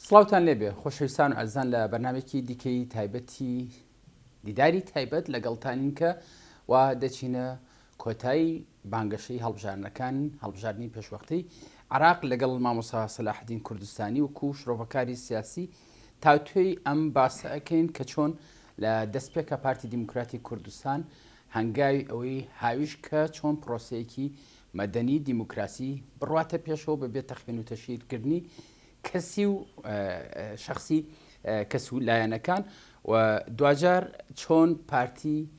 سڵاوتان لێبێ خۆشەویستان و ئەزان لە بەرنامێکی دیکەی تایبەتی دیداری تایبەت لەگەڵتانین کە وا دەچینە کۆتایی بانگەشەی هەڵبژارنەکان هەڵبژاردننی پێشوەختەی عراق لەگەڵ مامۆستا سەلاحدین کوردستانی وەکو شرۆڤەکاری سیاسی تاوتوێی ئەم باسە ئەکەین کە چۆن لە دەستپێکە پارتی دیموکراتی کوردستان هەنگاوی ئەوەی هاویش کە چۆن پرۆسەیەکی مەدەنی دیموکراسی بڕواتە پێشەوە بەبێت تەخمین و تەشیرکردنی کەسی و شخصی کەس و لایەنەکان و دوجار چۆن پارتی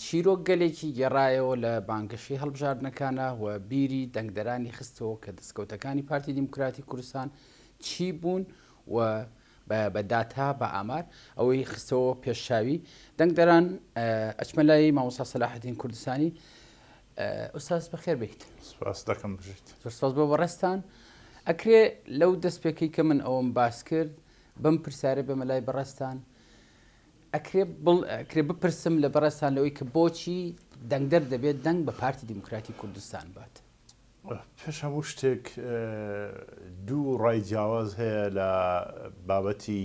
چیرۆک گەلێکی گێڕایەوە لە بانگەشەی هەڵبژاردنەکانە و بیری دەنگدەرانی خستەوە کە دەستکەوتەکانی پارتی دیموکراتی کوردستان چی بوون و بە داتا بە ئامار ئەوەی خستەوە پێشاوی دەنگدەران ئەچمە لای مامۆستا سەلاحدین کوردستانی. ئوستاز بەخێر بیت. سپاس دەکەم بژیت. زۆر سپاس بۆ بەڕێستان. ئەکرێ لەو دەستپێکەی کە من ئەوم باس کرد بم پرسیارە بەمە لای بەڕێستان ئەکرێ بپرسم لە بەڕێستان لەوەی کە بۆچی دەنگدەر دەبێت دەنگ بە پارتی دیموکراتی کوردستان بات. پێش هەموو شتێک دوو ڕای جیاواز هەیە لە بابەتی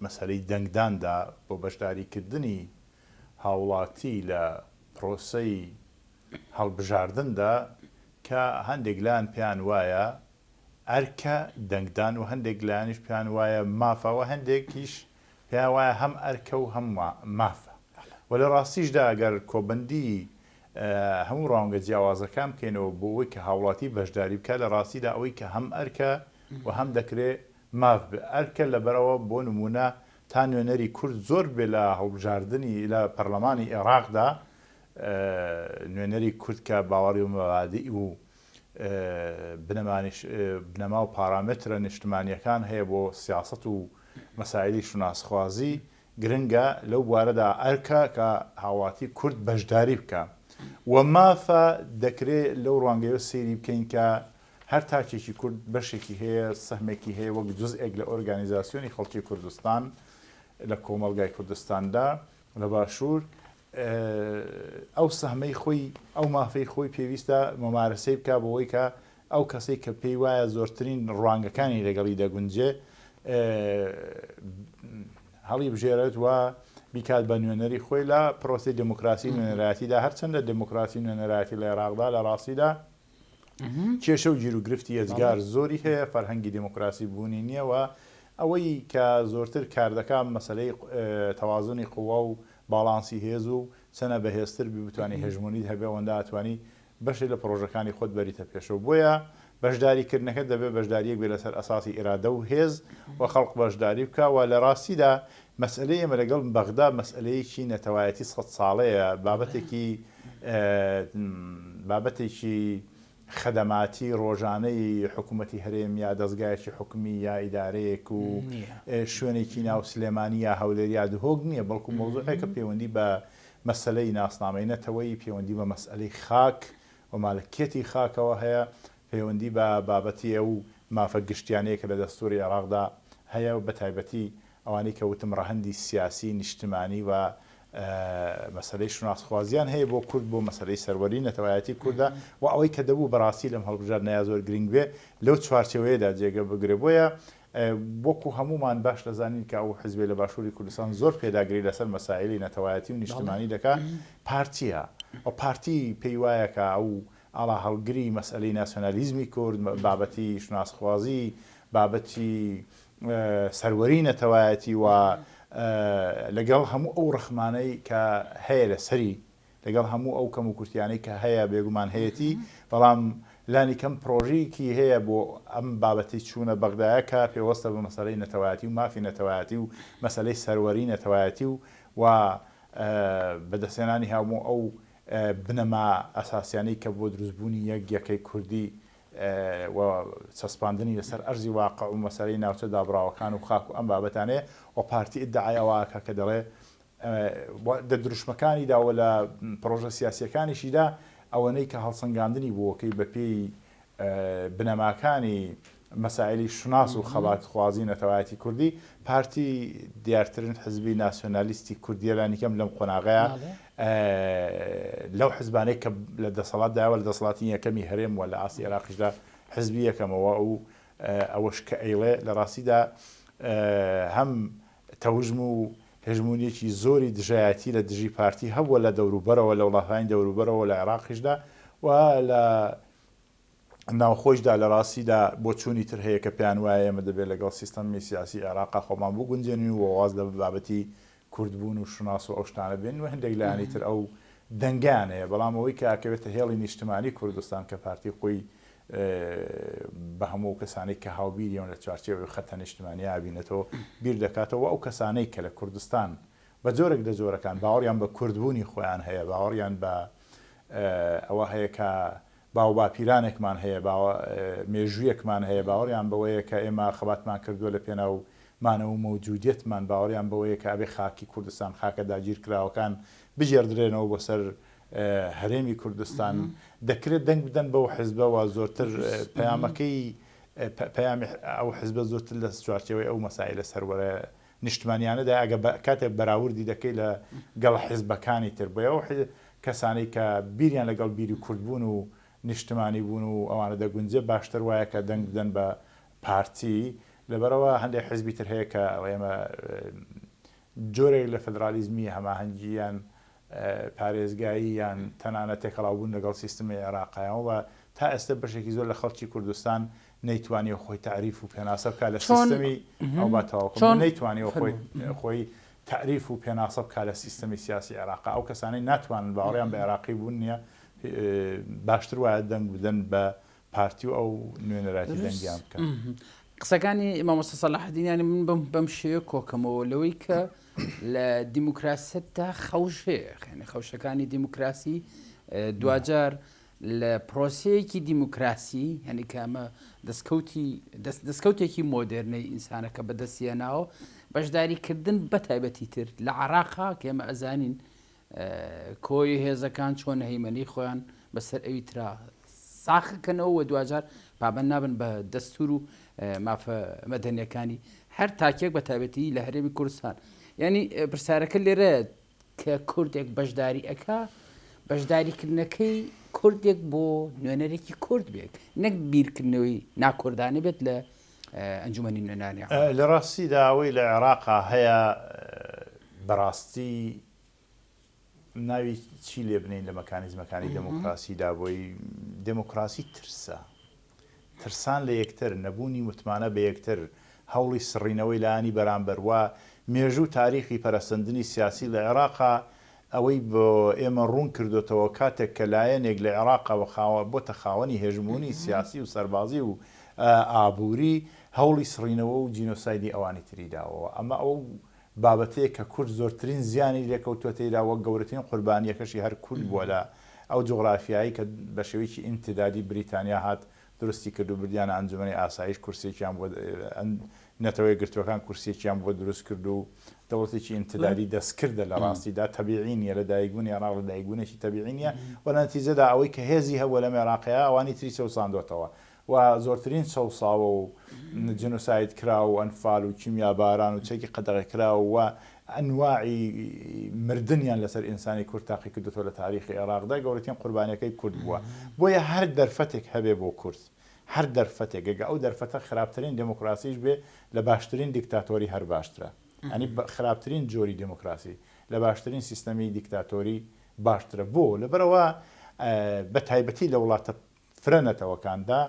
مەسەلەی دەنگداندا بۆ بەشداریکردنی هاوڵاتی لە پرۆسەی هەڵبژاردندا کە هەندێک لایەن پێیان وایە ئەرکە دەنگدان و هەندێک لایەنیش پێیان وایە مافەوە هەندێکیش پێیان وایە هەم ئەرکە و هەم مافە و لە ڕاستیشدا ئەگەر کۆبەندی هەموو ڕەوانگە جیاوازەکان بکەینەوە بۆ ئەوەی کە هاوڵاتی بەشداری بکە لە ڕاستیدا ئەوەی کە هەم ئەرکە و هەم دەکرێت ماف ئەرکە لەبەرەوە بۆ نمونە تا نوێنەری کورد زۆر بێ لە هەڵبژاردننی لە پەرلەمانی عێراقدا نوێنەری کورد کە باوەڕی و مەبادی و بنەما و پارامترە نیشتمانیەکان هەیە بۆ سیاست و مەسایلی شوناسخوازی گرنگە لەو بوارەدا ئەرکە کە هاوڵاتی کورد بەشداری بکە و مافە دەکرێت لەو ڕوانگەیە سەیری بکەین کە هەر تاکێکی کورد بەشێکی هەیە سەهمێکی هەیە وەک جزئێک لە ئۆرگانیزاسیۆنی خەڵکی کوردستان لە کۆمەلگای کوردستاندا لە باشوور ئەو سەهمەی خۆی ئەو مافەی خۆی پێویستە مەمارەسەی بکە بەوەی کە ئەو کەسەی کە پێی وایە زۆرترین ڕوانگەکانی لەگەڵی دەگونجێ هەڵی بژێرێت و بیکات بە نوێنەری خۆی لە پرۆسی دموکراسی نوێنەرایەتیدا هەرچەندە دموکراسی نوێنەرایەتی لە عێراقدا لە ڕاستیدا کێشە و گیر و گرفتی ێزگار زۆری هەیە فەرهەنگی دموکراسی بوونی نییە و ئەوەی کە زۆرتر کاردەکان مەسەلەی تەوازنی قووە و باڵانسی هێز و چەنە بەهێزتر بتوانانی هێژمونیت هەبێ ئەوەندا ئەتوانی بەشی لە پرۆژەکانی خۆت بەریتە پێشەوە بۆیە بەشداریکردنەکە دەبێت بەشداریەک بێ لەسەر ئەساسی ئێرادە و هێز و خەڵق بەشداری بکە و لە ڕاستیدا مەسئلەی ئێمە لەگەڵ بەغدا مەسئلەیەکی نەتەوایەتی 100 ساڵەیە بابەتێکی خەدەماتی ڕۆژانەی حکوومەتی هەرێم یا دەستگایەکی حکومی یا ئیدارەیەک و شوێنێکی ناو سلێمانی یا هەولێریا دهۆک نییە بەڵکو مۆزوعەکە پەیوەندی بە مەسەلەی ناسنامەی نەتەوەی پەیوەندی بە مەسئلەی خاک و مالکێتی خاکەوە هەیە پەیوەندی بە بابەتی ئەو مافە گشتیانەیە کە لە دەستوری عێراقدا هەیە و بە تایبەتی ئەوانەی کە وتم ڕەهەندی سیاسی نیشتمانی و مەسەلەی شوناسخوازیان هەیە بۆ کورد بۆ مەسەلەی سەروەری نەتەوایەتی کووردە و ئەوەی کە دەبوو بەڕاستی لەم هەڵبژاردنەیە زۆر گرنگ بێ لەو چوارچێوەیەدا جێگە بگرێ بۆیە وەکو هەمومان باش دەزانین کە ئەو حزبێ لە باشووری کوردستان زۆر پێداگری لەسەر مەسائلی نەتەوایەتی و نیشتمانی دەکات پارتیە ئەو پارتی پێی وایە کە ئەو ئاڵا هەڵگری مەسئلەی ناسیۆنالیزمی کورد بابەتی شوناسخوازی بابەتی سەروەری نەتەوایەتی و لەگەڵ هەموو ئەو ڕەخمانەی کە هەیە لەسەری لەگەڵ هەموو ئەو کەم و کورتیانەی کە هەیە بێگومان هەیەی بەڵام لانی کەم پرۆژەیەکی هەیە بۆ ئەم بابەتی چوونە بەغدایە کە پێوەستە بە مەسەلەی نەتەوایەتی و مافی نەتەوایەتی و مەسەلەی سەروەری نەتەوایەتی و بەدەستێنانی هەموو ئەو بنەما ئەساسیانەی کە بۆ دروستبوونی یەکەی کوردی و چەسپاندنی لەسەر ئەرزی واقع و مەسەلەی ناوچە دابراوەکان و خاک و ئەم بابەتانەیە و پارتی ئیدعایەوەکە کە دەڵێ دەدروشمەکانیدا و لە پرۆژە سیاسیەکانیشیدا ئەوەنەی کە هەڵسەنگاندنی بووەکەی بەپێی بنەماکانی مەسائلی شناس و خەباتخوازی نەتەوایەتی کوردی پارتی دیارترین حزبی ناسیۆنالیستی کوردیەلانی کەم لەم قۆناغەیە لەو حزبانەی کە لە دەسەڵاتداوە لە دەسەڵاتی یەکەمی هەرێم و لە ئاسی عێراقیشدا حزبی یەکەمەوە و ئەوەش کە ئەیڵێ لە ڕاستیدا هەم تەوژم و هێژمونیەکی زۆری دژایەتی لە دژی پارتی هەبووە لە دەوروبەرەوە لە وڵاتانی دەوروبەرەوە لە عێراقیشدا و لە ناوخۆشدا لە ڕاستیدا بۆ چوونی تر هەیە کە پێیان وایە ئێمە دەبێت لەگەڵ سیستەمی سیاسی عێراقا خۆمان بگونجێنین و واز لە بابەتی کوردبوون و شناس و ئەو شتانە بێن و هەندێک لایانی تر ئەو دەنگیان هەیە بەڵام ئەوەی کە ئاکەوێتە هێڵی نیشتمانی کوردستان کە پارتی خۆی بە هەموو کەسانەی کە هاوبیریەوە لە چوارچێوەی خەتە نیشتمانی ئابینێتەوە بیر دەکاتەوە ئەو کەسانەی کە لە کوردستان بە جۆرێک لە جۆرەکان باوەڕیان بە کوردبوونی خۆیان هەیە باوەڕیان بە ئەوە هەیە کە باو باپیرانێکمان هەیە مێژوویەکمان هەیە باوەڕیان بەوەیە کە ئێمە خەباتمان کردووە لە پێناو مانەوە مەوجودیەتمان باوەڕیان بەوەیە کە ئەبێ خاکی کوردستان خاکە داگیرکراوەکان بژێردرێنەوە بۆ سەر هەرێمی کوردستان دەکرێت دەنگ بدەن بەو حیزبەوە زۆرتر پەیامەکەی پەیامی ئەو حیزبە زۆرتر لە چوارچێوەی ئەو مەسایلە سەروەرە نیشتمانیانەدا ئەگە کاتێک بەراوردی دەکەی لە گەڵ حیزبەکانی تر بۆ ئەو کەسانی کە بیریان لەگەڵ بیری کوردبوون و نیشتمانی بوون و ئەوانە دەگونجێ باشتر وایە کە دەنگ بدەن بە پارتی لەبەرەوە هەندێک حیزبی تر هەیە کە ئێمە جۆرێک لە فدرالیزمی هەماهەنگیان پارێزگایی یان تەنانەت تێکەڵاوبوون لەگەڵ سیستمی عێراقیەوە و تا ئێستا بەشێکی زۆر لە خەڵکی کوردستان نەیتوانێ خۆی تعریف و پێناسە بکات لە سیستەمی ئەو باتەواو نەیتوانێ خۆی تعریف و پێناسە بکات لە سیستەمی سیاسی عێراقا ئەو کەسانەی ناتوانن باوەڕیان بە عێراقی بوون نییە باشتر وایە دەنگ بدەن بە پارتی و ئەو نوێنەراتی دەنگیان بکەن. قسەکانی مامۆستا سەلاحەدینیانی من بەم شێوە کۆکەمەوە لەوەی کە لە دیموکراسیەتدا خەوش هەیە خەوشەکانی دیموکراسی دوجار لە پرۆسەیەکی دیموکراسی هەنی کامە دەستکەوتێکی مۆدررنەی ئینسانەکە بەدەستیێناوە بەشداریکردن بە تایبەتی تر لە عێراقا کە ئێمە ئەزانین کۆی هێزەکان چۆن هەیمەنی خۆیان بەسەر ئەوی ترا ساخەکەنەوە و دوجار پابەند نابن بە دەستور و مافە مەدەنیەکانی هەر تاکێک بە تایبەتی لە هەرێمی کوردستان ینی پرسیارەکە لێرە کە کوردێک بەشداری ئەکا بەشداریکردنەکەی کوردێک بۆ نوێنەرێکی کورد بێت نەک بیرکردنەوەی ناکوردانی بێت لە ئەنجومەنی نوێنانی لە ڕاستیدا ئەوەی لە عێراقا هەیە بەڕاستی ناوی چی لێ بنین لە مەکانیزمەکانی دموکراسیدا بۆی دموکراسی ترسان لە یەکتر نەبوونی متمانە بە یەکتر هەوڵی سڕینەوەی لایانی بەرامبەروا مێژوو تاریخی پەرەسەندنی سیاسی لە عێراقا ئەوەی بۆ ئێمە ڕوون کردوتەوە کاتێک کە لایەنێک لە عێراقەوە بۆتە خاوەنی هێژمونی سیاسی و سەربازی و ئابووری هەوڵی سڕینەوە و جینۆسایدی ئەوانی تریداوەوە ئەمە ئەو بابەتەیە کە کورد زۆرترین زیانی لێکەوتوەتەیدا وەک گەورەترین قوربانیەکەشی هەر کورد بووە لە ئەو جغرافیایی کە بە شێوەیەکی ئیمتدادی بریتانیا هات درستی کرد و بردیانە ئەنجومەنی ئاسایش کورسێکیان بۆ نەتەوەی گرتوەکان کورسێکیان بۆ دروست کرد و دەوڵەتێکی ئیمتدادی دەستکردە لە ڕاستیدا تەبیعی نیە لە دایکبوونی عێراق لە دایکبوونێکی تەبیعی نیە و لە نەتیجەدا ئەوەی کە هێزی هەبووە لەم عێراقیە ئەوانی تری سەوساندۆتەوە و زۆرترین سەوساوە و جنۆساید کرا و ئەنفال و کیمیاباران و چەکی قەدەغی کراوە و ئەنواعی مردنیان لەسەر ئینسانی کورد تاقی کردوتەوە لە تاریخی عێراقدا گەورەترین قوربانیەکەی کورد بووە بۆیە هەر دەرفەتێک هەبێ بۆ کورد هەر دەرفەتێک ئەگە ئەو دەرفەتە خراپترین دموکراسیش بێ لە باشترین دیکتاتۆری هەر باشترە ئەنی خراپترین جۆری دموکراسی لە باشترین سیستەمی دیکتاتۆری باشترە بۆ لەبەرەوە بە تایبەتی لە وڵاتە فرەنەتەوەکاندا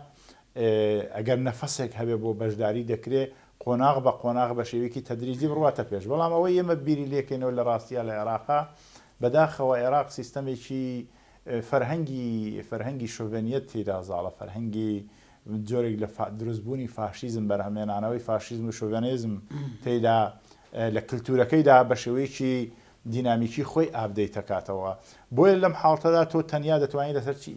ئەگەر نەفەسێک هەبێ بۆ بەشداری دەکرێت قۆناغ بە قۆناغ بە شێوەیەکی تەدریجی بڕواتە پێش بەڵام ئەوەی ئێمە بیری لێکەینەوە لە ڕاستیە لە عێراقا بەداخەوە عێراق سیستەمێکی فەرهەنگی شۆڤێنیەت تێدا زاڵە فەرهەنگی جۆرێک لە دروستبوونی فاشیزم بەرهەمێنانەوەی فاشیزم و شۆڤێنیزم تێدا لە کللتورەکەیدا بە شێوەیەکی دینامیکی خۆی ئابدەیت دەکاتەوە بۆیە لەم حاڵتەدا تۆ تەنیا دەتوانیت لەسەر چی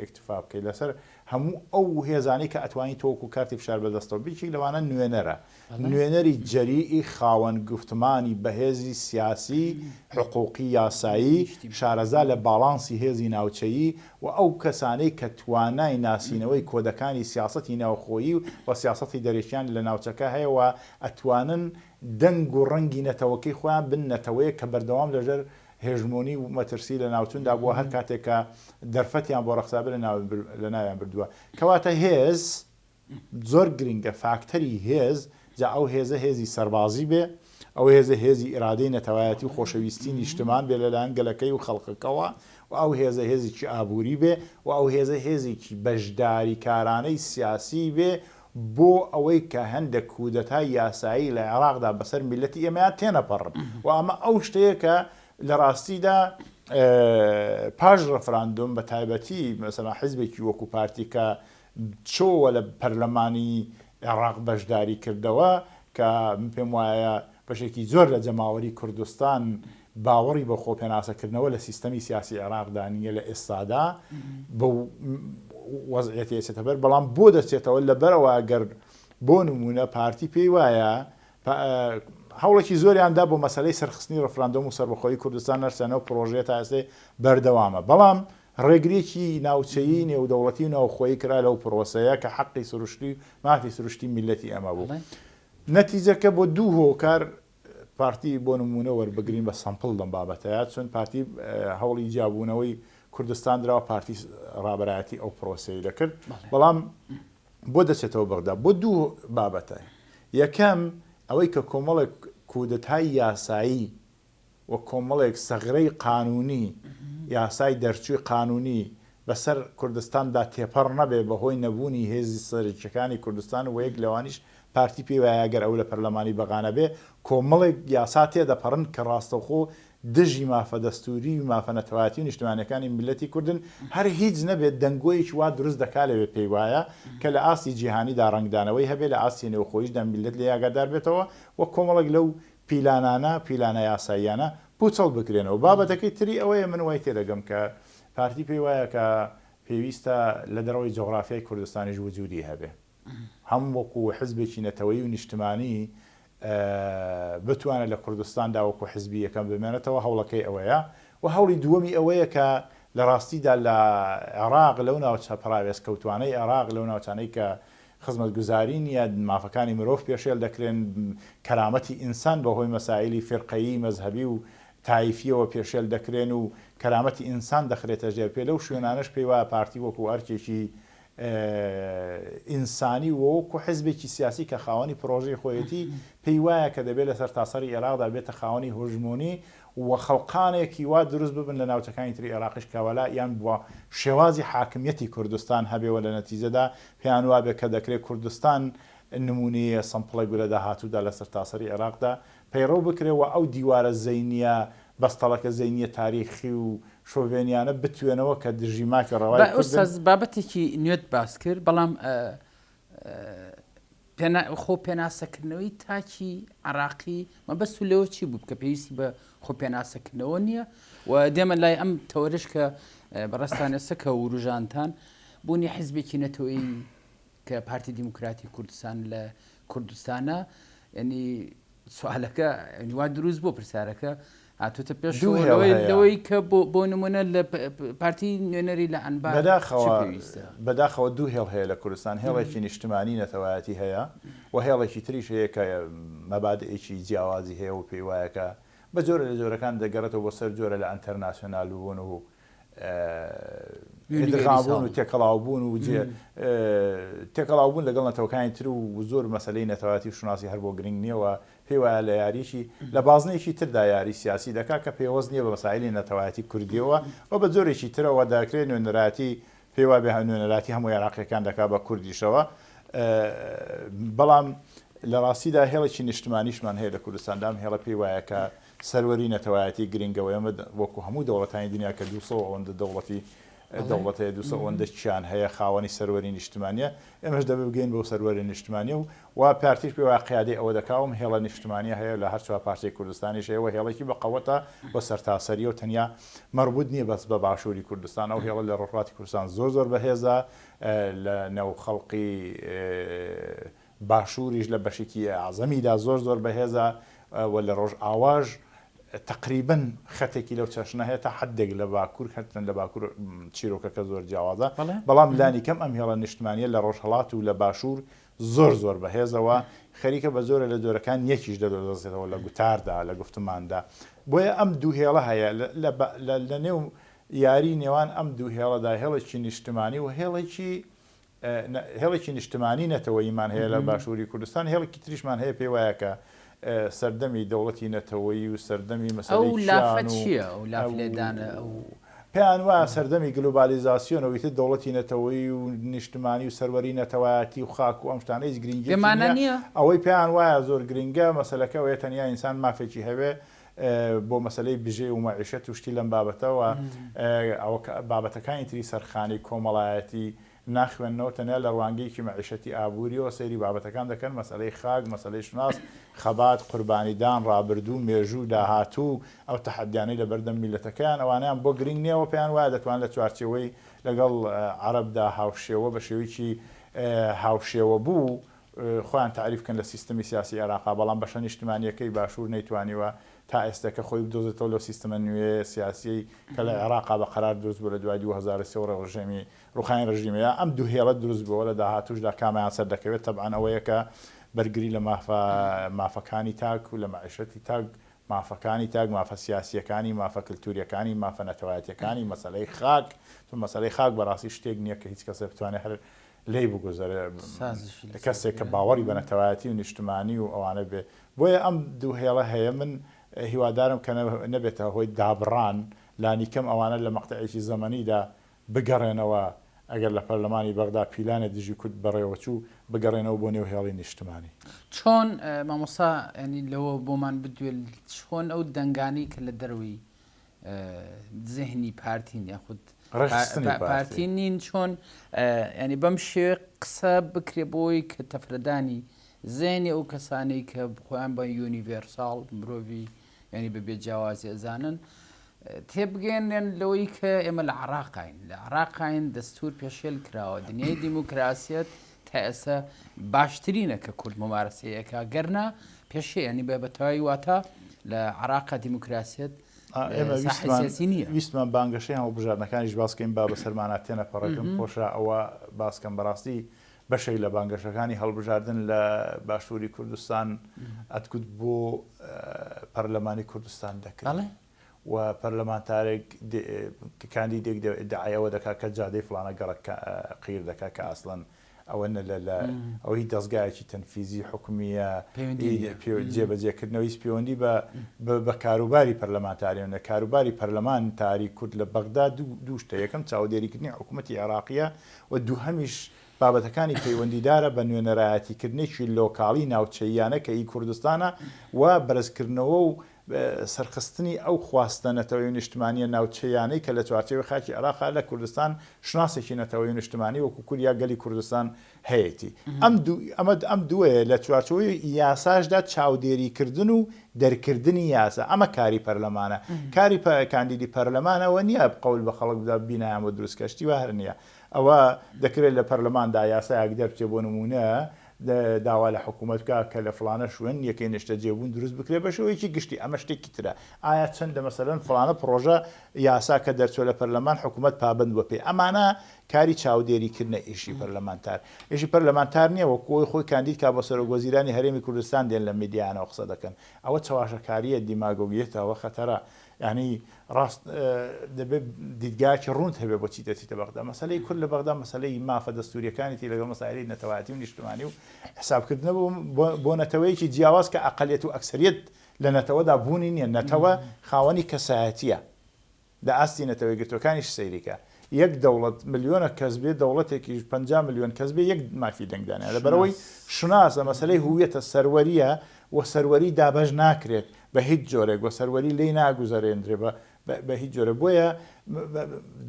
ئیکتفا بکەیت لەسەر هەموو ئەو هێزانەی کە ئەتوانی تۆوەکو کارتی فشار بەدەستەوە بیکی لەوانە نوێنەرە نوێنەری جەریئی خاوەن گفتمانی بەهێزی سیاسی حقوقی یاسایی شارەزا لە باڵانسی هێزی ناوچەیی و ئەو کەسانەی کە توانای ناسینەوەی کۆدەکانی سیاسەتی ناوخۆیی و سیاسەتی دەرێکیان لە ناوچەکە هەیەوە ئەتوانن دەنگ و ڕەنگی نەتەوەکەی خۆیان بنەتەوەیە کە بەردەوام لەژەر هێژمۆنی و مەترسی لە ناوچوندا بووە هەر کاتێکە دەرفەتیان بۆ ڕەخسابە لە ناویان بردووە کەواتە هێز زۆر گرنگە فاکتەری هێز جا ئەو هێزە هێزی سەربازی بێ، ئەو هێزە هێزی ئیرادەی نەتەوایەتی و خۆشەویستی نیشتمان بێ لەلایەن گەلەکەی و خەڵقەکەەوە و ئەو هێزە هێزێکی ئابووری بێ و ئەو هێزە هێزێکی بەشداری کارانەی سیاسی بێ بۆ ئەوەی کە هەندێک کودەتای یاسایی لە عێراقدا بەسەر میلەتی ئێمەیان تێنەپەڕن و ئەمە ئەو شتەیە کە لە ڕاستیدا پاش ڕەفراندۆم بە تایبەتی مەسەلا حیزبێکی وەکو پارتی کە چۆوە لە پەرلەمانی عێراق بەشداری کردەوە کە پێم وایە بەشێکی زۆر لە جەماوەری کوردستان باوەڕی بە خۆپێناسەکردنەوە لە سیستەمی سیاسی عێراقدا نیە لە ئێستادا بە وەزعیەتی ئێسێتە بەر، بەڵام بۆ دەچێتەوە لەبەرەوە ئەگەر بۆ نمونە پارتی پێی وایە هەوڵێکی زۆریاندا بۆ مەسەلەی سەرخستنی ڕەفراندۆم و سەربەخۆیی کوردستان نەرسێنەوە پرۆژێت تا ئێستا بەردەوامە، بەڵام ڕێگرێکی ناوچەیی نێودەوڵەتی و ناوخۆیی کرا لەو پرۆسەیە کە حەقی سروشتی مافی سروشتی میلەتی ئەمە بوو. نەتیجەکە بۆ دوو هۆکار پارتی بۆ نمونە وەربگرین بە سەمپڵ لەم بابەتەیە، چون پارتی هەوڵی جیابوونەوەی کوردستان درراوە پارتی ڕابەرایەتی ئەو پرۆسەی دەکرد، بەڵام بۆ دەچێتەوە بەغدا بۆ دوو بابەتە. یەکەم ئەوەی کە کۆمەڵێک کودەتای یاسایی و کۆمەڵێک سەغرەی قانونی یاسای دەرچووی قانونی بەسەر کوردستاندا تێپەڕ نەبێ بەهۆی نەبوونی هێزی سەرچەکانی کوردستان و یەک لەوانیش پارتی پێی وایە گەر ئەو لە پەرلەمانی بەغانە بێ کۆمەڵێک یاسا تێدەپەڕن کە ڕاستەوخۆ دژی مافە دەستوری و مافە نەتەوایەتی و نیشتمانیەکانی میلەتی کوردن هەر هیچ نەبێت دەنگۆیەکی وا دروست دەکا لەوێ پێی وایە کە لە ئاسی جیهانیدا ڕنگدانەوەی هەبێ لە ئاسی نێوخۆیشدا میلەت لە یاگادار بێتەوە وە کۆمەڵێک لەو پیلانانە پیلانە یاساییانە پوچەڵ بکرێنەوە. بابەتەکەی تری ئەوەیە من وای تێدەگەم کە پارتی پێی وایە کە پێویستە لە دەرەوەی جۆغرافیای کوردستانیش وجودی هەبێ، هەم وەکو حزبێکی نەتەوەیی و نیشتمانی بتوانێت لە کوردستاندا وەکو حزبی یەکەم بمێنێتەوە، هەوڵەکەی ئەوەیە و هەوڵی دووەمی ئەوەیە کە لە ڕاستیدا لە عێراق لەو ناوچە پراوێزکەوتوانەی عێراق لەو ناوچانەی کە خزمەتگوزاری نیە مافەکانی مرۆڤ پێشێل دەکرێن، کەرامەتی ئینسان بەهۆی مەسائلی فرقەیی مەزهبی و تایفیەوە پێشێل دەکرێن و کەرامەتی ئینسان دەخرێتە ژێر پێ لەو شوێنانش پێی وایە پارتی وەکو ئەرکێکی ئینسانی وەکو حزبێکی سیاسی کە خاوەنی پرۆژەی خۆیەتی پێی وایە کە دەبێت لە سەرتاسەری عێراقدا بێتە خاوەنی هۆژمۆنی و خەڵقانێکی وا دروست ببن لە ناوچەکانی تری عێراقیش کەوەلا یان بووە شێوازی حاکمیەتی کوردستان هەبێەوە لە نەتیجەدا پێیان وابێت کە دەکرێت کوردستان نمونەیە سەمپڵی گورە داهاتوودا لە سەرتاسەری عێراقدا پەیڕۆ بکرێەوە ئەو دیوارە زەینیە بەستەڵەکە زەینیە تاریخی و شۆڤێنیانە بتوێنەوە کە دژیماکە ڕەوای ئەوساز بابەتێکی نوێت باس کرد، بەڵام خۆ پێناسەکردنەوەی تاکی عراقی مەبەست و لەوە چی بوو کە پێویستی بە خۆ پێناسەکردنەوە نییە و دێمە لای ئەم تەوەرش کە بەڕستانەسە کە وروژانتان بوونی حیزبێکی نەتەوەی کە پارتی دیموکراتی کوردستان لە کوردستانە، ینی سوالەکە وا دروست بۆ پرسیارەکە هاتوتە پێشەوەی کە بۆ نمونە لە پارتی نوێنەری لە ئەنبار بەداخەوە دوو هێڵ هەیە لە کوردستان، هێڵێکی نیشتمانی نەتەوایەتی هەیە و هێڵێکی تریش هەیە کە مەبادئێکی جیاوازی هەیە و پێی وایە کە بە جۆرە لە جۆرەکان دەگەڕێتەوە بۆ سەر جۆرە لە ئەنتەرناسیۆنال بوون و ئێدغامبوون و تێکەڵاوبوون و تێکەڵاوبوون لەگەڵ نەتەوەکانی تر و زۆر مەسلەی نەتەواتی و شناسی هەر بۆ گرنگ نییەوە پێی وایە لە یاریشی لە بازنێکی تردا یاری سیاسی دەکات کە پێوەست نییە بە مەسایلی نەتەواتی کوردیەوە و بە جۆرێکی ترەوە دەکرێت نوێنەراتی پێی وایە بە نوێنەراتی هەموو عێراقیەکان دەکات بە کوردیشەوە، بەڵام لە ڕاستیدا هێڵێکی نیشتمانیشمان هەیە لە کوردستاندام هێڵە پێی وایە کە سەروەری نەتەوایەتی گرنگەوە ئەمە وەکو هەموو دەوڵەتانی دنیا کە 200 ئەوەندە دەوڵەتەیە 200 ئەوەندە چیان هەیە خاوەنی سەروەری نیشتمانیە، ئێمەش دەبێت بگەین بۆ سەروەری نیشتمانیە و پارتیش پێی وایە قیادەی ئەوە دەکاوم هێڵە نیشتمانیە هەیە لە هەر چوار پارچەی کوردستانیش هەیە و هێڵێکی بەقەوەتە بۆ سەرتاسەری و تەنیا مربوط نییە بەس بە باشووری کوردستان، ئەو هێڵە لە ڕۆژهەڵاتی کوردستان زۆر بەهێزە، لە نێو خەڵقی باشووریش لە بەشێکی ئاعزەمیدا زۆر بەهێزە و لە ڕۆژ ئاواژ تقریبا خەتێکی لەو چەشنە هەیە تا حدێک لە باکوور هەتن لە باکوور چیرۆکەکە زۆر جیاوازە، بەڵام لانی کەم ئەم هێڵە نیشتمانیە لە ڕۆژهەڵات و لە باشوور زۆر بەهێزەوە خەریکە بە زۆرە لە جۆرەکان یەکیش دەدۆزێتەوە لە گوتاردا لە گفتماندا، بۆیە ئەم دوو هێڵە هەیە لە نێو یاری نێوان ئەم دوو هێڵەدا هێڵێکی نیشتمانی و هێڵێکی هێڵێکی نیشتمانی نەتەوەییمان هەیە لە باشووری کوردستان هێڵێکی تریشمان هەیە پێی وایە کە سەردەمی دەوڵەتی نەتەوەیی و سەردەمی مەسەلەی لافە چییە ئەو لاف لێدانە ئەو پێیان وایە سەردەمی گلۆبالیزاسیۆنەوەی دەوڵەتی نەتەوەیی و نیشتمانی و سەروەری نەتەوایەتی و خاک و ئەم شتانەی گرنگی نییە ئەوەی پێیان وایە زۆر گرنگە مەسەلەکە ئەوەیە تەنیا ئینسان مافێکی هەبێ بۆ مەسلەی بژێ و مەعیشەت و شتی لەم بابەتەوە ئەو بابەتەکانی تری سەرخانەی کۆمەڵایەتی ناخوێنەوە تەنیا لە ڕوانگەیەکی مەعیشەتی ئابووریەوە سەیری بابەتەکان دەکەن مەسلەی خاک مەسلەی شناس خەبات قوربانیدان ڕابردوو مێژوو داهاتوو ئەو تەحەدیانەی لە بەردەم میلەتەکەیان ئەوانیان بۆ گرنگ نییەوە پێیان وایە دەتوان لە چوارچێوەی لەگەڵ عەرەبدا هاوشێوە بە شێوەیەکی هاوشێوە بوو خۆیان تعریفکەن لە سیستەمی سیاسی عێراقا بەڵام بەشە نیشتمانیەکەی باشوور نەیتوانیوە تا ئێستاکە خۆی بدۆزێتەوە لە سیستەمە نوێ سیاسی کە لە عێراقا بە قەرار دروست بوو لە دوای 2023 ڕژێمی ڕوخانی ڕژیمەیە ئەم دوو هێڵە دروست بووە لە داهاتووشدا کامیان سەر دەکەوێت تەبعاً ئەوەیە کە بەرگری لە مافەکانی تاک و لە مەعیشەتی تاک مافەکانی تاک مافە سیاسیەکانی مافە کلتوریەکانی مافە نەتەوایەتیەکانی مەسەلەی خاک مەسەلەی خاک بەڕاستی شتێک نییە کە هیچ کەسێ بتوانێت هەر لی بگوزارێ کەسێک کە باوەڕی بە نەتەوایەتی و نیشتمانی و ئەوانە بێ بۆیە ئەم دوو هێڵە هەیە من هیوادارم کە نەبێتە هۆی دابڕان لانیکەم ئەوانە لە مەقطعێکی زەمەنیدا بگەڕێنەوە ئەگەر لە پەرلەمانی بەغدا پیلانە دژی کورد بەڕێوەچوو بگەڕێنەوە بۆ نێو هێڵی نیشتمانی چۆن مامۆسا ینی لەوە بۆمان بدوێت چۆن ئەو دەنگانی کە لە دەروی ذهنی پارتین یاخود پارتی نین چۆن ینی بەم شێوێ قسە بکرێ بۆی کە تەفرەدانی زێنی ئەو کەسانەی کە خۆیان بە یونیڤێرساڵ مرۆڤی ینی بەبێ جیاوازی ئەزانن تێبگەێنێن لەوەی کە ئێمە لە عراقین لە عراقین دەستور پێشێل کراوە دنیای دیموکراسیەت تا ئێستا باشترینە کە کورد ممارەسەیەکە گەرنا پێشێ ینی بە بەتەواوی واتە لە عراقا دیموکراسیەت ویستمان بانگەشەی هەموو بژاردنەکانیش باسکەین با بە سەرمانات تێنە پەڕەکەم خۆشە ئەوە باسکەم بەڕاستی بەشێک لە بانگەشەکانی هەڵبژاردن لە باشووری کوردستان ئەتکوت بۆ پەرلەمانی کوردستان دەکرێت و پەرلەمانتارێک کاندیدێک داعایەوە دەکات کە جادەی فڵانە گەڕک قیر دەکات کە ئاسڵەن ئەوە ئەوەی دەستگایەکی تەنفیزی حکومیە جێبەجێکردنەوەی پەیوەندی بە کاروباری پەرلەمانتاریان لە کاروباری پەرلەمانتاری کورد لە بەغدا دوو شتە یەکەم چاودێریکردنی حکوومەتی عێراقیە و دووهەمیش بابەتەکانی پەیوەندیدارە بە نوێنەرایەتیکردنێکی لۆکاڵی ناوچەیانە کە هی کوردستانە و بەرزکردنەوە و سەرخستنی ئەو خواستە نەتەوەی نیشتمانیە ناوچەیانەی کە لە چوارچێوەی خاکی عێراقا لە کوردستان شناسێکی نەتەوەی نیشتمانی وەکو کوریا گەلی کوردستان هەیەی ئەم دووەیە لە چوارچەوەی یاساشدا چاودێریکردن و دەرکردنی یاسا ئەمە کاری پەرلەمانە کاری کاندیدی پەرلەمانەوە نییە بقەول بە خەڵک بدا بینایان بۆ دروستکەشتی و هەر نییە ئەوە دەکرێت لە پەرلەماندا یاسایەک دەرچێ بۆ نمونە داوا لە حکوومەت بکە کە لە فلانە شوێن یەکەی نیشتە جێبوون دروست بکرێ بە شێوەیەکی گشتی ئەمە شتێکی ترە ئایا چەندە مەسەلەن فلانە پرۆژە یاسا کە دەرچۆ لە پەرلەمان حکوومەت پابند بە پێ ئەمانە کاری چاودێریکردنە ئیشی پەرلەمانتار ئیشی پەرلەمانتار نییە وە خۆی کاندید کا بە سەرۆگۆزیرانی هەرێمی کوردستان دێن لە میدیانەوە قسە دەکەن ئەوە چاواشەکاریە دیماگۆگیێتەوە خەتەرە یعنی ڕاست دەبێت دیدگاکی ڕوند هەبێ بۆ چی دەچیتە بەغدا مەسەلەی کورد لە بەغدا مەسەلەی مافە دەستوریەکانی لەگەڵ مەسائلەی نەتەوایەتی و نیشتمانی و حسابکردنە بۆ نەتەوەیەکی جیاواز کە ئەقەلیەت و ئەکسەریەت لە نەتەوەدا بوونی نییە نەتەوە خاوەنی کەسایەتیە لە ئاستی نەتەوەی گرتوەکانیش سەیریکە یەک دەوڵەت ملیۆنە کەس بێ دەوڵەتێکی 50 ملیۆن کەس بێ یەک مافی دەنگدانە لەبەرەوەی شناسە مەسەلەی هویەتە سەروەریە و سەروەری دابەش ناکرێت بە هیچ جۆرێک بە سەروەری لی ناگوزارێنرێ بە هیچ جۆرە بۆیە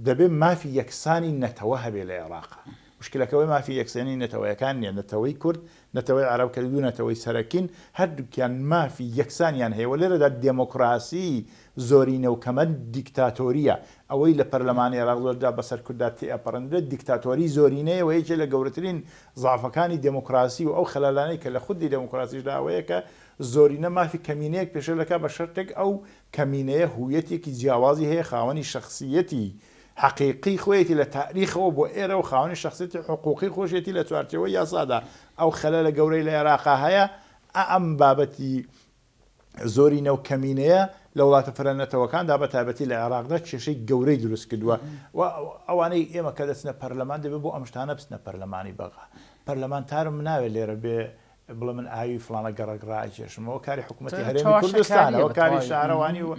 دەبێت مافی یەکسانی نەتەوە هەبێ لە عێراقا مشکلەکەەوەی مافی یەکسانی نەتەوەیەکان نیە نەتەوەی کورد نەتەوەی عەرەب کە دوو نەتەوەی سەرەکین هەردووکیان مافی یەکسانیان هەیە لێرەدا دێمۆکراسی زۆرینە و کەمە دیکتاتۆریە ئەوەی لە پەرلەمانی عێراق زۆرجا بەسەر کورددا تێئەپەڕێنرێت دیکتاتۆری زۆرینەیە و یەکێک لە گەورەترین زعفەکانی دێمۆکراسی و ئەو خەلالانەی کە لە خودی دێمۆکراسیشدا ئەوەیە کە زۆرینە مافی کەمینەیەک پێشەلەکە بە شەرتێک ئەو کەمینەیە هویەتێکی جیاوازی هەیە خاوەنی شخصیەتی حقیقی خۆیەتی لە تاریخەوە بۆ ئێرە و خاوەنی شخصیەتی حقوقی خۆشیەتی لە چوارچێوەی یاسادا ئەو خەلە لە گەورەی لە عێراقا هەیە ئەم بابەتی زۆرینە و کەمینەیە لە وڵاتە فرەنەتەوەکاندا بە تایبەتی لە عێراقدا کێشەی گەورەی دروست کردووە ئەوانەی ئێمە کە دەچنە پەرلەمان دەبێت بۆ ئەم شتانە بچنە پەرلەمانی بەغا پەرلەمانتارم ناوێت لێرە بێ بڵێ من ئاوی فلانە گەڕەگڕاکێشمەوە کاری حکوومەتی هەرێمی کوردستانەوە کاری شارەوانی و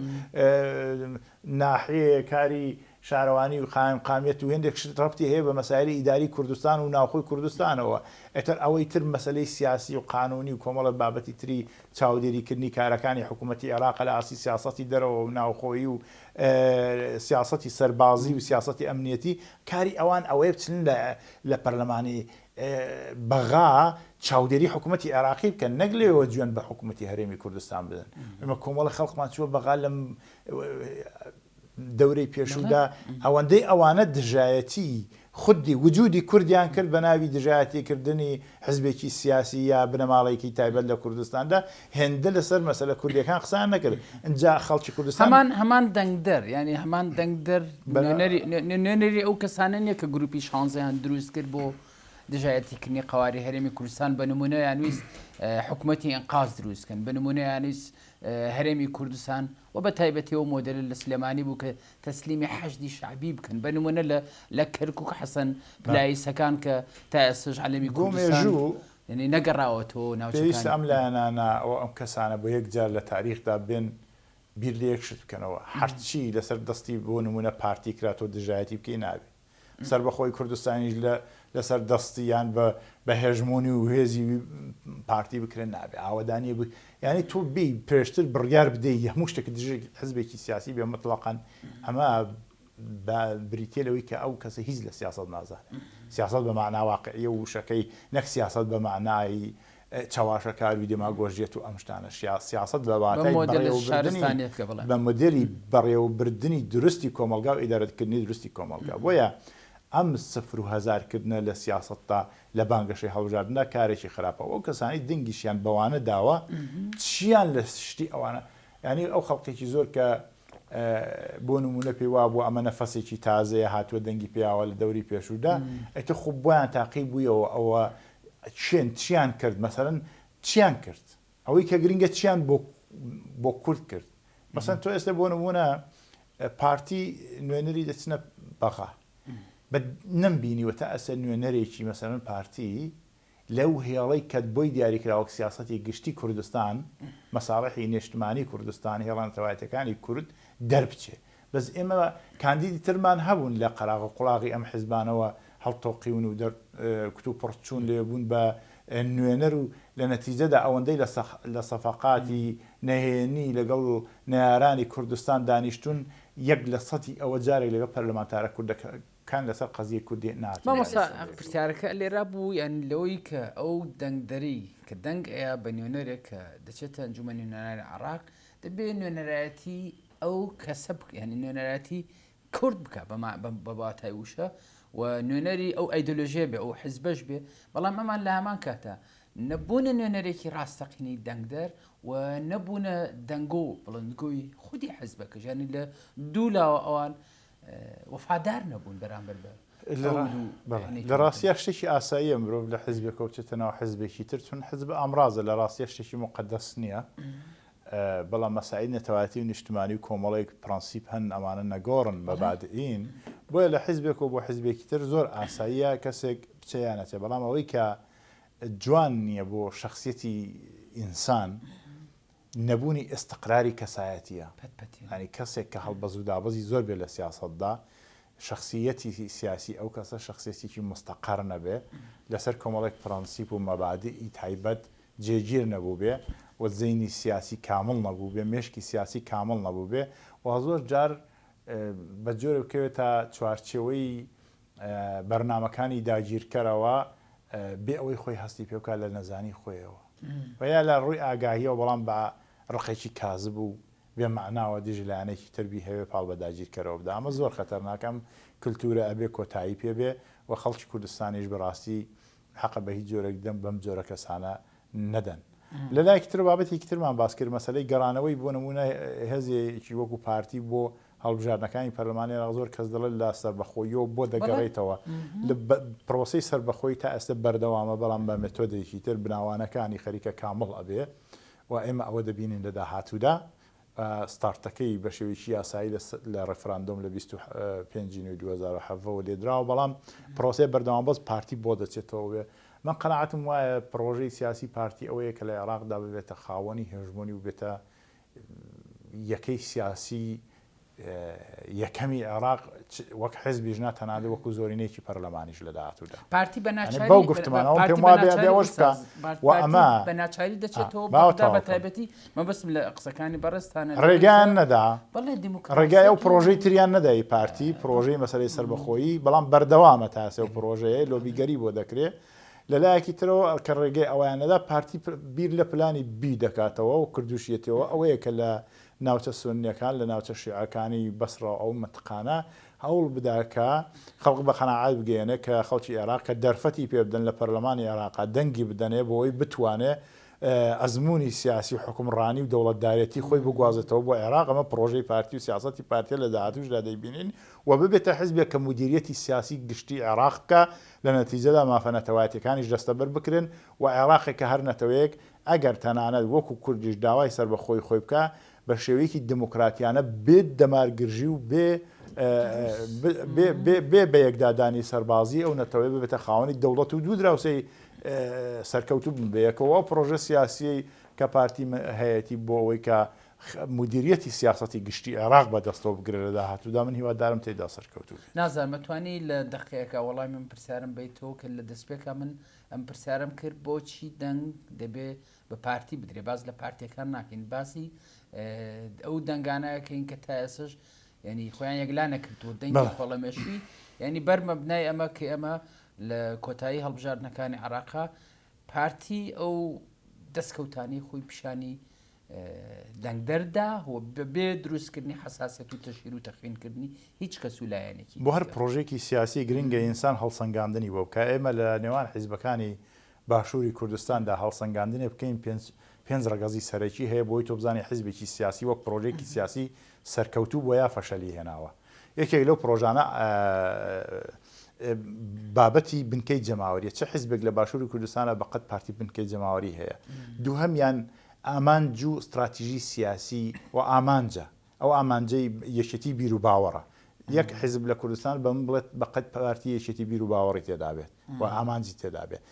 ناحەیە کاری شارەوانی و قامیەت و هێندێک ڕەبتی هەیە بە مەسایلی ئیداری کوردستان و ناوخۆی کوردستانەوە ئەتر ئەوەی تر مەسلەی سیاسی و قانونی و کۆمەڵە بابەتی تری چاودێریکردنی کارەکانی حکوومەتی عێراق لە ئاسی سیاسەتی دەرەوە و ناوخۆیی و سیاسەتی سەربازی و سیاسەتی ئەمنیەتی کاری ئەوان ئەوەیە بچن لە پەرلەمانی بەغا چاودێری حکوومەتی عێراقی بکەن نەک لێەوە جوێن بە حکوومەتی هەرێمی کوردستان بدەن ئەمە کۆمەڵە خەڵکمان چووە بەغا لەم دەورەی پێشوودا ئەوەندەی ئەوانە دژایەتی خودی وجودی کوردیان کرد بە ناوی دژایەتیکردنی حزبێکی سیاسی یا بنەماڵێکی تایبەت لە کوردستاندا هێندە لەسەر مەسەلە کوردیەکان قسان نەکرد اینجا خەڵکی کوردستان هەمان دەنگدەر ینی هەمان دەنگدەر نوێنەری ئەو کەسانە نیە کە گروپی شانزەیان دروست کرد بۆ دژایەتیکردنی قواری هەرێمی کوردستان بە نمونە یانویست حکوومەتی ئەنقاز دروستکەن بە نمونە یانویست هەرێمی کوردستان و بە تایبەتیەوە مۆدل لە سلێمانی بوو کە تەسلیمی حەشدی شعبی بکەن بە نمونە لە کەرکووک حەسەن پلایسەکان کە تا ئێستاش عەلەمی کوردستان یعنی نەگەڕاوەتەوە ناوچەکان ئەم لایەنانە ئەو ئەم کەسانە بۆ یەکجار لە تاریخدا بێن بیر لە یەک شت بکەنەوە هەرچی لەسەر دەستی بۆ نمونە پارتی کراتەوە دژایەتی بکەی نابێ سەربەخۆی کوردستانیش لەسەر دەستیان بە هێژمونی و هێزی پارتی بکرێن نابێ ئاوەدانی ینی تۆ بی پێشتر بڕیار بدەی هەموو شتێک دژێک حزبێکی سیاسی بێ مطلقاً ئەمە بریتێلەوەی کە ئەو کەسە هیچ لە سیاست نازانێت سیاست بە معنا واقعیە و شەکەی نەک سیاست بە معنای چاواشەکار و دێماگۆژیەت و ئەم شتانە سیاست بە واتای بە مدلی بەڕێوەبردننی درستی کۆمەلگا و ئیدارەتکردنی درستی کۆمەلگا بۆیە ئەم سفر و هەزارکردنە لە سیاستتا لە بانگەشەی هەڵبژاردندا کارێکی خراپە ئەو کەسانی دنگیشیان بەوانە داوە چیان لە شتی ئەوانە ینی ئەو خەڵکێکی زۆر کە بۆ نمونە پێی وا بوو ئەمە نەفەسێکی تازەیە هاتووە دەنگی پیاوە لە دەوری پێشوودا ئەتە خوب بۆیان تاقی بوویەوە ئەوە چیان کرد مەسەرەن چیان کرد ئەوەی کە گرنگە چیان بۆ کورد کرد مەسەن تۆ ئێستا بۆ نمونە پارتی نوێنەری دەچنە بەغا نمبینیوە تا ئەسەر نوێنەرێکی مەسەرەن پارتی لەو هێڵەی کە بۆی دیاریکراوە سیاسەتی گشتی کوردستان مەساڵحی نیشتمانی کوردستان هێڵانەتەوایەتەکانی کورد دەربچێ بەس ئێمە کاندیدی ترمان هەبوون لە قەراغ و قوڵاغی ئەم حیزبانەوە هەڵتۆقیون و کتو پڕچوون لێبوون بە نوێنەر و لە نەتیجەدا ئەوەندەی لە سەفەقاتی نەهێنی لەگەڵ نەیارانی کوردستان دانیشتون یەک لە سەتی ئەوە جارێک لەگە پەرلەمانتارە کوردەکان لەسەر قەزیە کوردی ناچێت پرسیارەکە لێرا بوو یان لەوەی کە ئەو دەنگدەری کە دەنگ ئەیە بە نوێنەرێک کە دەچێتە ئەنجومەنی نوێنەرانی عێراق دەبێت نوێنەرایەتی ئەو کەسە ینی نوێنەرایەتی کورد بکە بە باتای وشە و نوێنەری ئەو ئەیدۆلۆژیە بێ ئەو حیزبەش بێ بەڵام ئەمان لە هەمان کاتە نەبوونە نوێنەرێکی ڕاستەقینەی دەنگدەر و نەبوونە دەنگۆ بڵندگۆی خودی حیزبەکە ژانی لە دوولاوە ئەوان وەفادار نەبوون بەرامبەر بە لە ڕاستیە شتێکی ئاساییە مرۆڤ لە حیزبێکەوە بچێتە ناو حیزبێکی تر چون حیزب ئامرازە لە ڕاستیە شتێکی مقدەس نییە بەڵام مەسائل نەتەوایەتی و نیشتمانی و کۆمەڵێک پرەنسیپ هەن ئەمانە نەگۆڕن بەبادئین بۆیە لە حیزبێکەوە بۆ حیزبێکی تر زۆر ئاساییە کەسێک بچیانەتێ بەڵام ئەوەی کە جوان نییە بۆ شخصیەتی ئینسان نەبوونی ئستقراری کەسایەتیە ینی کەسێک کە هەڵبەز و دابەزی زۆر بێ لە سیاسەتدا شخصیەتی سیاسی ئەو کەسە شخصیەتێکی مستەقەر نەبێ لەسەر کۆمەڵێک پرەنسیپ و مەبادئی تایبەت جێگیر نەبوو بێ و زەینی سیاسی کامل نەبوو بێ مێشکی سیاسی کامل نەبوو بێ و زۆر جار بە جۆرە بکەوێتە چوارچێوەی بەرنامەکانی داگیرکەرەوە بێ ئەوەی خۆی هەستی پێ بکات لە نەزانی خۆیەوە و یا لە ڕووی ئاگاهیەوە بەڵام بە ڕقێکی کازب و بێ معناوە دیژ لایەنێکی تربی هەوێ پاڵ بە داگیرکەرەوە بدا ئەمە زۆر خەتەرناکەم کللتورە ئەبێ کۆتایی پێبێ و خەڵکی کوردستانیش بەڕاستی حەقە بە هیچ جۆرەك دەم بەم جۆرە کەسانە نەدەن لە لایەکی تر بابەتێکی ترمان باس کرد مەسەلەی گەڕانەوەی بۆ نمونە هێزێکی وەکو پارتی بۆ هەڵبژاردنەکانی پەرلەمانی زۆر کەس دەڵێت لە سەربەخۆییەوە بۆ دەگەڕێتەوە لە پرۆسی سەربەخۆی تا ئێستا بەردەوامە بەڵام بە مێتۆدێکی تر بناوانەکانی خەریکە کامڵ ئەبێ و ئێمە ئەوە دەبینین لە داهاتوودا ستارتەکەی بە شێوەیەکی یاسایی لە ڕێفراندۆم لە 25 2007 لێدراوە بەڵام پرۆسێ بەردەوام پارتی بۆ دەچێتەوە. من قەناعەتم وایە پرۆژەی سیاسی پارتی ئەوەیە کە لە عێراقدا ببێتە خاوەنی هێژمۆنی و بێتە یەکەی سیاسی یەکەمی عێراق وەک حیزبیش ناتەنانێت وەکو زۆرینەیەکی پەرلەمانیش لە داهاتوودا. پارتی بەناچاری بەو گفتمانەوە پێم وابێ بێوەش بکە و ئەمە بەناچاری دەچێتەوە بە تایبەتی مەبەستم لە قسەکانی بەڕێستانە ڕێگان نەدا ڕێگای ئەو دیموکراسی پرۆژەی تریان نەدای پارتی پرۆژەی مەسەلەی سربەخۆیی بەڵام بەردەوامە تاسێ و پرۆژەیە لۆبیگەری بۆ دەکرێت لەلایەکی ترەوە کە ڕێگەی ئەویانەدا پارتی بیر لە پلانی بی دەکاتەوە و کردوشیێتەوە ئەوەیە کە لە ناوچە سونیەکان لە ناوچە شیعەکانی بەسڕە ئەو مەتقانە هەوڵ بداکە خەڵق بە قەناعات بگەێنێ کە خەڵکی عێراق کە دەرفەتی پێ بدەن لە پەرلەمانی عێراقا دەنگی بدەنێ بۆ ئەوی بتوانێت ئەزمموی سیاسی و حکومڕانی و دەوڵەتدارێتی خۆی بگوازێتەوە بۆ عێراق ئەمە پرۆژەی پارتی و سیاسەتی پارتیە لە داهاتووشدا دەیبینین و ببێتە حیزبێک کە مدیریەتی سیاسی گشتی عێراق بکە لە نەتیجەدا مافەنەتەوایەتەکانیش دەستەبەر بکرێن و عێراقێک کە هەر نەتەوەیەک ئەگەر تەنانەت وەکو کوردیش داوای سەر بە خۆی بکە بە شێوەیەکی دموکراتیانە بێت دەمارگرژی و بێ بە یەکدادانی سەربازی ئەو نەتەوەی ببێتە خاوەنی دەوڵەت و دوو دراوسەی سەرکەوتو بەیەکەوە پرۆژە سیاسی کە پارتی هەیەی بۆ ئەوەی کە مدیریەتی سیاسەتی گشتی عێراق بەدەستەوە بگرێت لە داهاتوودا من هیوادارم تێدا سەرکەوتو نازان مەتوانی لە دقەیەکە وەڵامی من پرسیارم بیتەوە کە لە دەستپێکە من ئەم پرسیارم کرد بۆچی دەنگ دەبێت بە پارتی بدرێ باز لە پارتیەکان ناکەین باسی ئەو دەنگانەیە کەین کە تا ئێسش ینی خۆیان یەکلا نەکردووە دەنگی خۆڵەمێشوی ینی بەرمەبنای ئەمە کە ئەمە لە کۆتایی هەڵبژاردنەکانی عێراقا پارتی ئەو دەستکەوتانی خۆی پیشانی دەنگدەردا بێ دروستکردنی حساسەت و تەشیر و تەخینکردنی هیچ کەس و لایەنێکی بۆ هەر پرۆژێکی سیاسی گرنگە ئینسان هەڵسەنگاندنی بۆ بکە ئێمە لە نێوان حیزبەکانی باشووری کوردستاندا هەڵسەنگاندنێ بکەین پێنج ڕەگەزی سەرەکی هەیە بۆی تۆ بزانانی حیزبێکی سیاسی وەک پرۆژێکی سیاسی سەرکەوتوو بۆ یا فەشەلی هێناوە یەکێک لەو پرۆژانە بابەتی بنکەی جەماوەریە چه حیزبێک لە باشووری کوردستانە بەقەت پارتی بنکەی جەماوەری هەیە دووهەمیان ئامانج و استراتیژی سیاسی و ئامانجە ئەو ئامانجەی یەکێتی بیر و باوەڕە یەک حیزب لە کوردستان بە من بڵێت بەقەت پارتی یەکێتی بیر و باوەڕی تێدا بێت و ئامانجی تێدا بێت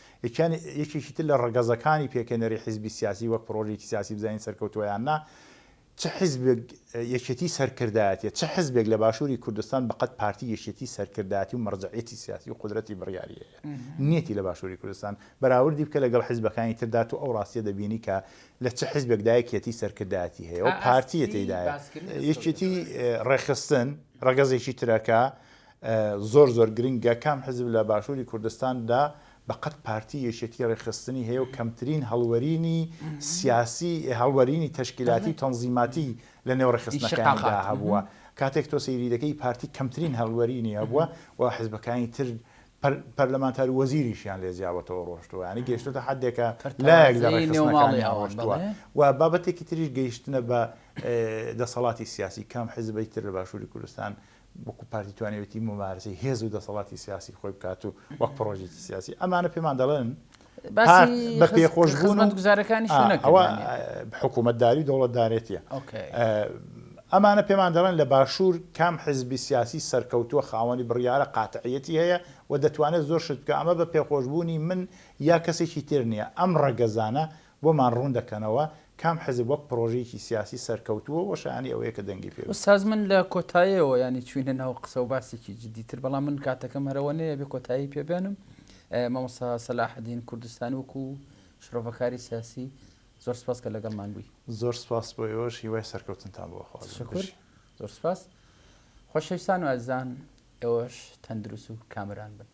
یەکێکی تر لە ڕەگەزەکانی پێکەنەری حیزبی سیاسی وەک پرۆژێکی سیاسی بزانین سەرکەوتووەیان نا چه حیزبێک یەکێتی سەرکردایەتە چه حیزبێک لە باشووری کوردستان بەقەت پارتی یەکێتی سەرکردایەتی و مەرجعیەتی سیاسی و قودرەتی بڕیاریە نیەتی لە باشووری کوردستان بەراوردی بکە لەگەڵ حیزبەکانی تردا و ئەو ڕاستیە دەبینی کە لە چه حیزبێکدا یەکێتی سەرکردایەتی هەیە و پارتیە تێدایە یەکێتی ڕێخستن ڕەگەزێکی ترەکە زۆر گرنگە کام حیزب لە باشووری کوردستاندا بەقەت پارتی یەکێتی ڕێخستنی هەیە و کەمترین هەڵوەرینی سیاسی هەڵوەرینی تەشکیلاتی تەنزیماتی لە نێو ڕێخستنەکاندا هەبووە کاتێک تۆ سەیری دەکەی پارتی کەمترین هەڵوەرینی هەبووە و حیزبەکانی تر پەرلەمانتاری وەزیریشیان لێ زیاوەتەوە ڕۆشتووە ینی گەیشتوتە حدێکە لایەک لە ڕێخستنەکانی ڕۆشتووە و بابەتێکی تریش گەیشتنە بە دەسەڵاتی سیاسی کام حیزبەی تر لە باشووری کوردستان وەکو پارتی توانێتی ممارسی هێز و دەسەڵاتی سیاسی خۆی بکات و وەک پرۆژێکی سیاسی ئەمانە پێمان دەڵێن بە پێخۆشبوون و گوزارەکانی ئەوە حکوومەتداری دەوڵەتدارێتیە ئەمانە پێمان دەڵێن لە باشوور کام حیزبی سیاسی سەرکەوتووە خاوەنی بڕیارە قاتعیەتی هەیە و دەتوانێت زۆر شت بکە ئەمە بە پێخۆشببوونی من یا کەسێکی تر نییە ئەم ڕەگەزانە بۆمان ڕوون دەکەنەوە کام حیزب وەک پرۆژەیەکی سیاسی سەرکەوتووە وەشانی ئەوەیە کە دەنگی پێ ساز من لە کۆتاییەوە ینی چوینە ناو قسە و باسێکی جدیتر بەڵام من کاتەکەم هەرەوەنەیە بێ کۆتایی پێبێنم مامۆستا سەلاحەدین کوردستان وەکو شرۆڤەکاری سیاسی زۆر سپاس کە لەگەڵمان بووی زۆر سپاس بۆ ئێوەش هیوای سەرکەوتنتان بۆ خۆش زۆر سپاس خۆشەویستان و ئازان ئێوەش تەندروست و کامران بن